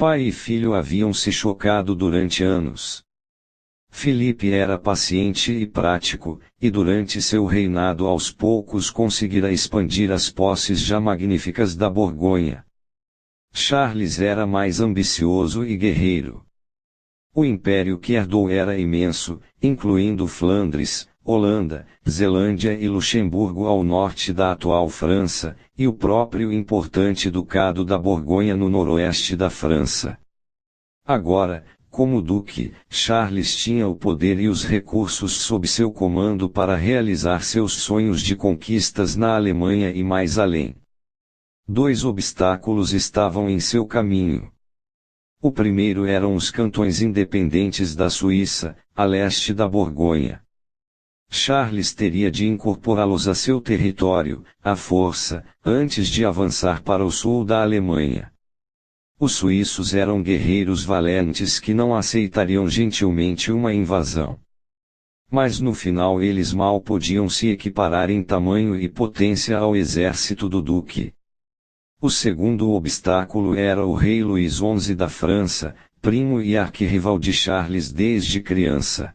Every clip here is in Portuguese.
Pai e filho haviam se chocado durante anos. Filipe era paciente e prático, e durante seu reinado aos poucos conseguira expandir as posses já magníficas da Borgonha. Charles era mais ambicioso e guerreiro. O império que herdou era imenso, incluindo Flandres, Holanda, Zelândia e Luxemburgo ao norte da atual França, e o próprio importante Ducado da Borgonha no noroeste da França. Agora, como duque, Charles tinha o poder e os recursos sob seu comando para realizar seus sonhos de conquistas na Alemanha e mais além. Dois obstáculos estavam em seu caminho. O primeiro eram os cantões independentes da Suíça, a leste da Borgonha. Charles teria de incorporá-los a seu território, à força, antes de avançar para o sul da Alemanha. Os suíços eram guerreiros valentes que não aceitariam gentilmente uma invasão. Mas no final eles mal podiam se equiparar em tamanho e potência ao exército do duque. O segundo obstáculo era o rei Luís XI da França, primo e arquirrival de Charles desde criança.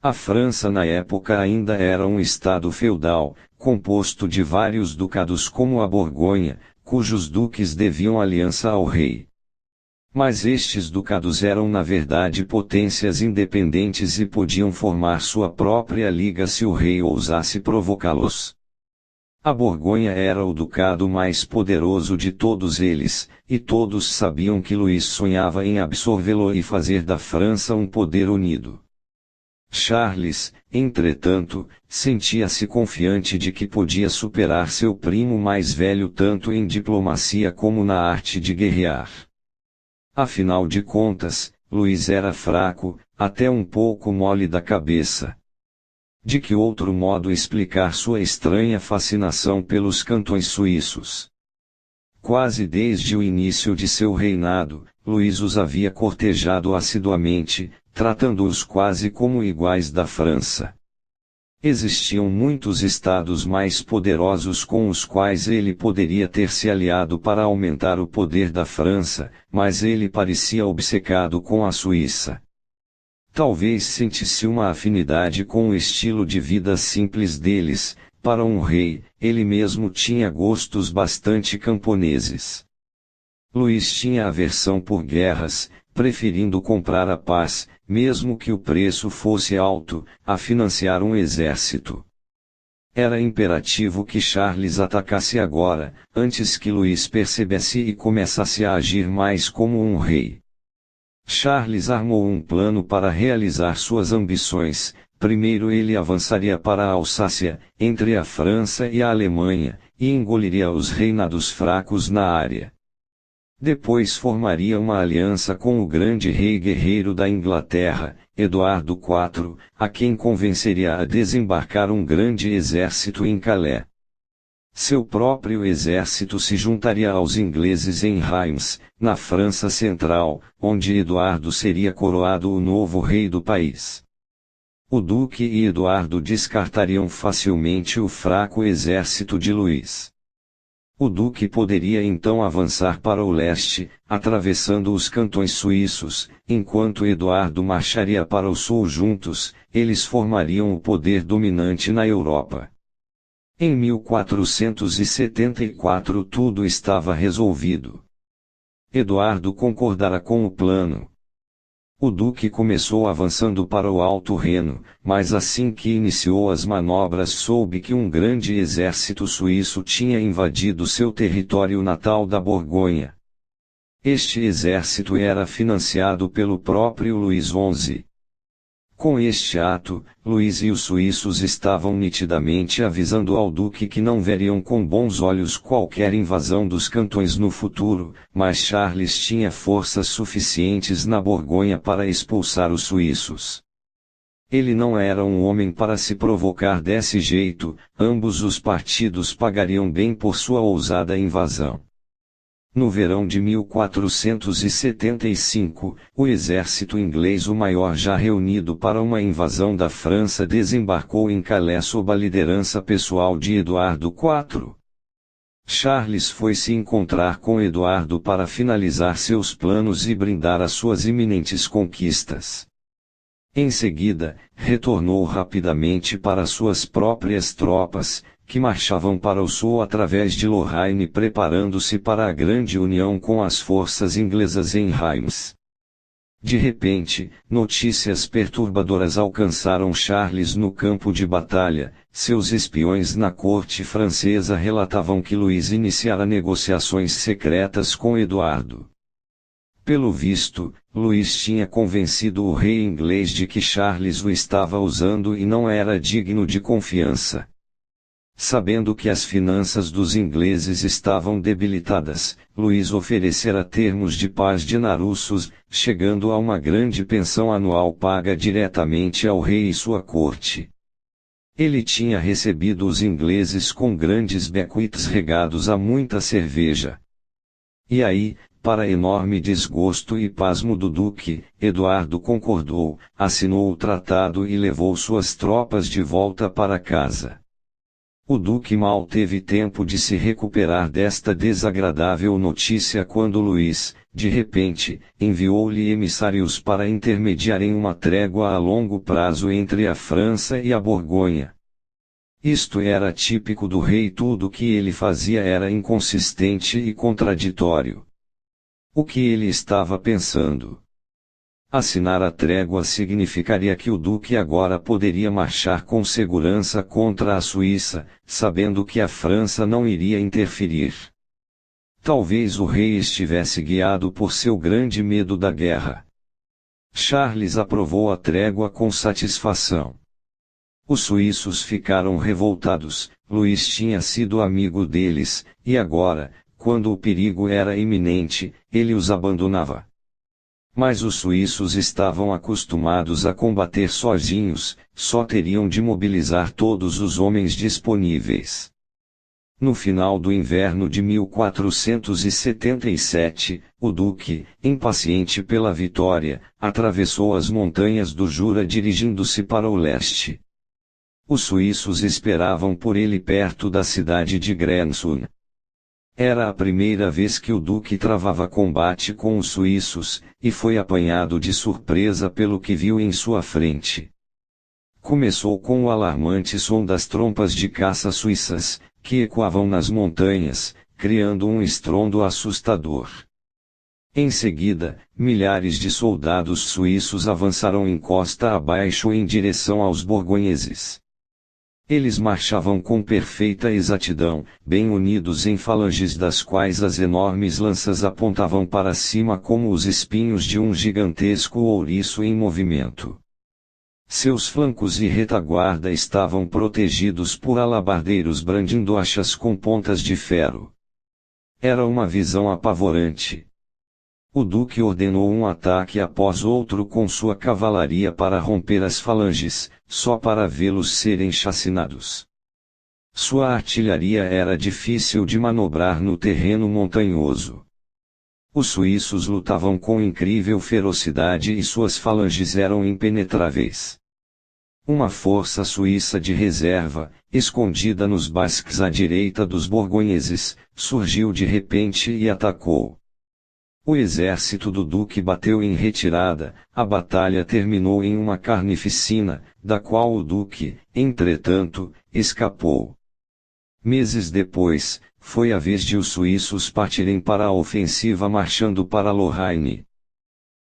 A França na época ainda era um estado feudal, composto de vários ducados como a Borgonha, cujos duques deviam aliança ao rei. Mas estes ducados eram na verdade potências independentes e podiam formar sua própria liga se o rei ousasse provocá-los. A Borgonha era o ducado mais poderoso de todos eles, e todos sabiam que Luís sonhava em absorvê-lo e fazer da França um poder unido. Charles, entretanto, sentia-se confiante de que podia superar seu primo mais velho tanto em diplomacia como na arte de guerrear. Afinal de contas, Luís era fraco, até um pouco mole da cabeça. De que outro modo explicar sua estranha fascinação pelos cantões suíços? Quase desde o início de seu reinado, Luís os havia cortejado assiduamente, tratando-os quase como iguais da França. Existiam muitos estados mais poderosos com os quais ele poderia ter se aliado para aumentar o poder da França, mas ele parecia obcecado com a Suíça. Talvez sentisse uma afinidade com o estilo de vida simples deles. Para um rei, ele mesmo tinha gostos bastante camponeses. Luís tinha aversão por guerras, preferindo comprar a paz, mesmo que o preço fosse alto, a financiar um exército. Era imperativo que Charles atacasse agora, antes que Luís percebesse e começasse a agir mais como um rei. Charles armou um plano para realizar suas ambições. Primeiro ele avançaria para a Alsácia, entre a França e a Alemanha, e engoliria os reinados fracos na área. Depois formaria uma aliança com o grande rei guerreiro da Inglaterra, Eduardo IV, a quem convenceria a desembarcar um grande exército em Calais. Seu próprio exército se juntaria aos ingleses em Reims, na França Central, onde Eduardo seria coroado o novo rei do país. O duque e Eduardo descartariam facilmente o fraco exército de Luís. O duque poderia então avançar para o leste, atravessando os cantões suíços, enquanto Eduardo marcharia para o sul juntos, eles formariam o poder dominante na Europa. Em 1474 tudo estava resolvido. Eduardo concordara com o plano. O duque começou avançando para o Alto Reno, mas assim que iniciou as manobras soube que um grande exército suíço tinha invadido seu território natal da Borgonha. Este exército era financiado pelo próprio Luís XI. Com este ato, Luís e os suíços estavam nitidamente avisando ao duque que não veriam com bons olhos qualquer invasão dos cantões no futuro, mas Charles tinha forças suficientes na Borgonha para expulsar os suíços. Ele não era um homem para se provocar desse jeito, ambos os partidos pagariam bem por sua ousada invasão. No verão de 1475, o exército inglês, o maior já reunido para uma invasão da França, desembarcou em Calais sob a liderança pessoal de Eduardo IV. Charles foi se encontrar com Eduardo para finalizar seus planos e brindar as suas iminentes conquistas. Em seguida, retornou rapidamente para suas próprias tropas, que marchavam para o sul através de Lorraine preparando-se para a grande união com as forças inglesas em Reims. De repente, notícias perturbadoras alcançaram Charles no campo de batalha. Seus espiões na corte francesa relatavam que Luís iniciara negociações secretas com Eduardo. Pelo visto, Luís tinha convencido o rei inglês de que Charles o estava usando e não era digno de confiança. Sabendo que as finanças dos ingleses estavam debilitadas, Luís oferecera termos de paz dinarussos, chegando a uma grande pensão anual paga diretamente ao rei e sua corte. Ele tinha recebido os ingleses com grandes bequetes regados a muita cerveja. E aí, para enorme desgosto e pasmo do duque, Eduardo concordou, assinou o tratado e levou suas tropas de volta para casa. O duque mal teve tempo de se recuperar desta desagradável notícia quando Luís, de repente, enviou-lhe emissários para intermediarem uma trégua a longo prazo entre a França e a Borgonha. Isto era típico do rei, tudo o que ele fazia era inconsistente e contraditório. O que ele estava pensando? Assinar a trégua significaria que o duque agora poderia marchar com segurança contra a Suíça, sabendo que a França não iria interferir. Talvez o rei estivesse guiado por seu grande medo da guerra. Charles aprovou a trégua com satisfação. Os suíços ficaram revoltados. Luís tinha sido amigo deles, e agora, quando o perigo era iminente, ele os abandonava. Mas os suíços estavam acostumados a combater sozinhos, só teriam de mobilizar todos os homens disponíveis. No final do inverno de 1477, o duque, impaciente pela vitória, atravessou as montanhas do Jura dirigindo-se para o leste. Os suíços esperavam por ele perto da cidade de Grenzurn. Era a primeira vez que o duque travava combate com os suíços, e foi apanhado de surpresa pelo que viu em sua frente. Começou com o alarmante som das trompas de caça suíças, que ecoavam nas montanhas, criando um estrondo assustador. Em seguida, milhares de soldados suíços avançaram em costa abaixo em direção aos borgonheses. Eles marchavam com perfeita exatidão, bem unidos em falanges das quais as enormes lanças apontavam para cima como os espinhos de um gigantesco ouriço em movimento. Seus flancos e retaguarda estavam protegidos por alabardeiros brandindo achas com pontas de ferro. Era uma visão apavorante. O duque ordenou um ataque após outro com sua cavalaria para romper as falanges, só para vê-los serem chacinados. Sua artilharia era difícil de manobrar no terreno montanhoso. Os suíços lutavam com incrível ferocidade e suas falanges eram impenetráveis. Uma força suíça de reserva, escondida nos basques à direita dos borgonheses, surgiu de repente e atacou. O exército do duque bateu em retirada, a batalha terminou em uma carnificina, da qual o duque, entretanto, escapou. Meses depois, foi a vez de os suíços partirem para a ofensiva marchando para Lorraine.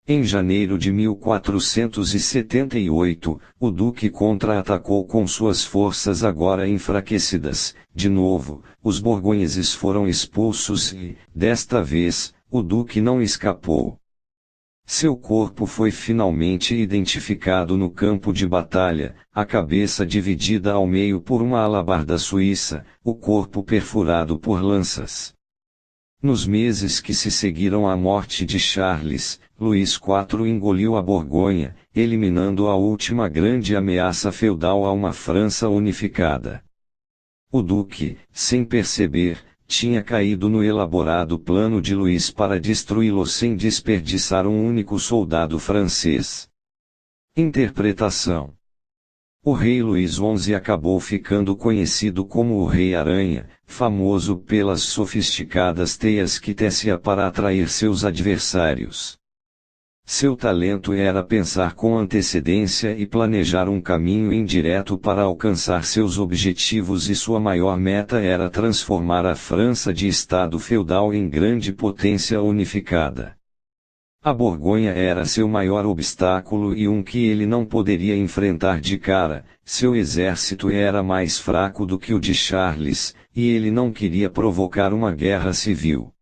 Em janeiro de 1478, o duque contra-atacou com suas forças agora enfraquecidas. De novo, os borgonheses foram expulsos e, desta vez, o duque não escapou. Seu corpo foi finalmente identificado no campo de batalha, a cabeça dividida ao meio por uma alabarda suíça, o corpo perfurado por lanças. Nos meses que se seguiram à morte de Charles, Luís IV engoliu a Borgonha, eliminando a última grande ameaça feudal a uma França unificada. O duque, sem perceber, tinha caído no elaborado plano de Luís para destruí-lo sem desperdiçar um único soldado francês. Interpretação: O rei Luís XI acabou ficando conhecido como o Rei Aranha, famoso pelas sofisticadas teias que tecia para atrair seus adversários. Seu talento era pensar com antecedência e planejar um caminho indireto para alcançar seus objetivos, e sua maior meta era transformar a França de estado feudal em grande potência unificada. A Borgonha era seu maior obstáculo e um que ele não poderia enfrentar de cara. Seu exército era mais fraco do que o de Charles, e ele não queria provocar uma guerra civil.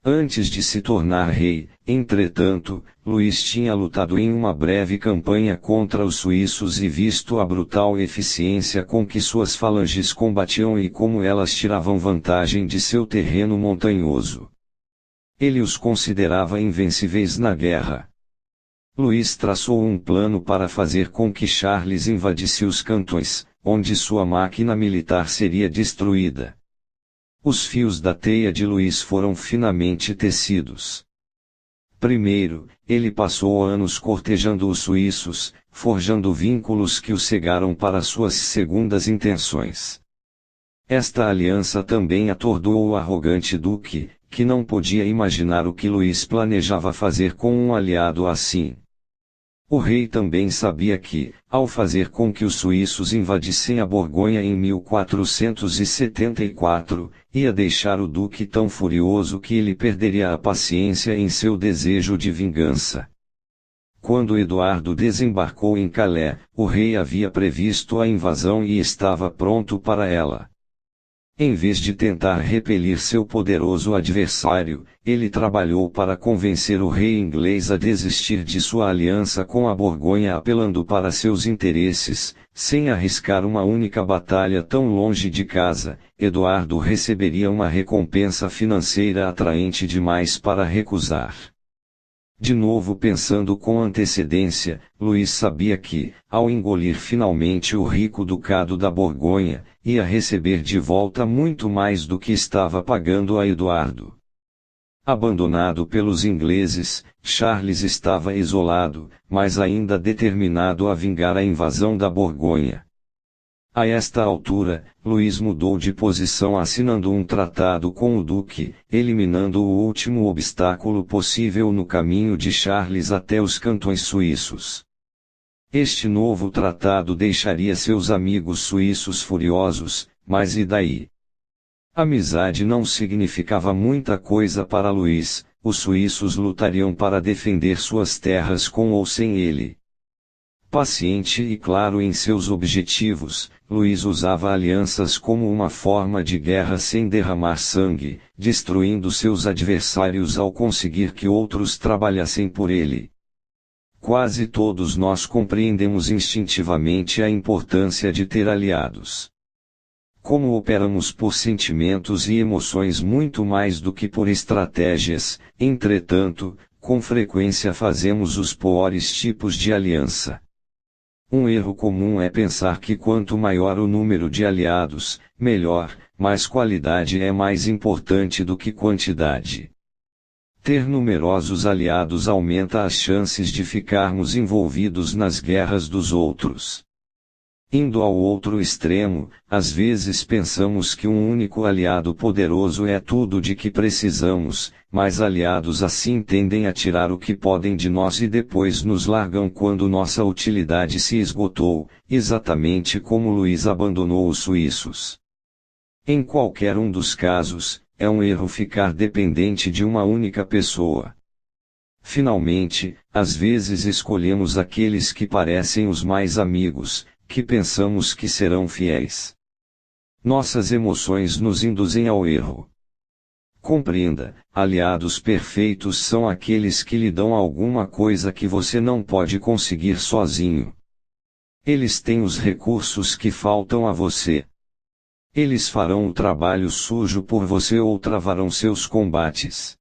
Antes de se tornar rei, entretanto, Luís tinha lutado em uma breve campanha contra os suíços e visto a brutal eficiência com que suas falanges combatiam e como elas tiravam vantagem de seu terreno montanhoso. Ele os considerava invencíveis na guerra. Luís traçou um plano para fazer com que Charles invadisse os cantões, onde sua máquina militar seria destruída. Os fios da teia de Luís foram finamente tecidos. Primeiro, ele passou anos cortejando os suíços, forjando vínculos que o cegaram para suas segundas intenções. Esta aliança também atordoou o arrogante duque, que não podia imaginar o que Luís planejava fazer com um aliado assim. O rei também sabia que, ao fazer com que os suíços invadissem a Borgonha em 1474, ia deixar o duque tão furioso que ele perderia a paciência em seu desejo de vingança. Quando Eduardo desembarcou em Calais, o rei havia previsto a invasão e estava pronto para ela. Em vez de tentar repelir seu poderoso adversário, ele trabalhou para convencer o rei inglês a desistir de sua aliança com a Borgonha, apelando para seus interesses. Sem arriscar uma única batalha tão longe de casa, Eduardo receberia uma recompensa financeira atraente demais para recusar. De novo pensando com antecedência, Luís sabia que, ao engolir finalmente o rico ducado da Borgonha, ia receber de volta muito mais do que estava pagando a Eduardo. Abandonado pelos ingleses, Charles estava isolado, mas ainda determinado a vingar a invasão da Borgonha. A esta altura, Luís mudou de posição assinando um tratado com o duque, eliminando o último obstáculo possível no caminho de Charles até os cantões suíços. Este novo tratado deixaria seus amigos suíços furiosos, mas e daí? Amizade não significava muita coisa para Luís, os suíços lutariam para defender suas terras com ou sem ele. Paciente e claro em seus objetivos, Luís usava alianças como uma forma de guerra sem derramar sangue, destruindo seus adversários ao conseguir que outros trabalhassem por ele. Quase todos nós compreendemos instintivamente a importância de ter aliados. Como operamos por sentimentos e emoções muito mais do que por estratégias, entretanto, com frequência fazemos os piores tipos de aliança. Um erro comum é pensar que quanto maior o número de aliados, melhor, mas qualidade é mais importante do que quantidade. Ter numerosos aliados aumenta as chances de ficarmos envolvidos nas guerras dos outros. Indo ao outro extremo, às vezes pensamos que um único aliado poderoso é tudo de que precisamos, mas aliados assim tendem a tirar o que podem de nós e depois nos largam quando nossa utilidade se esgotou, exatamente como Luís abandonou os suíços. Em qualquer um dos casos, é um erro ficar dependente de uma única pessoa. Finalmente, às vezes escolhemos aqueles que parecem os mais amigos, que pensamos que serão fiéis. Nossas emoções nos induzem ao erro. Compreenda, aliados perfeitos são aqueles que lhe dão alguma coisa que você não pode conseguir sozinho. Eles têm os recursos que faltam a você. Eles farão o trabalho sujo por você ou travarão seus combates.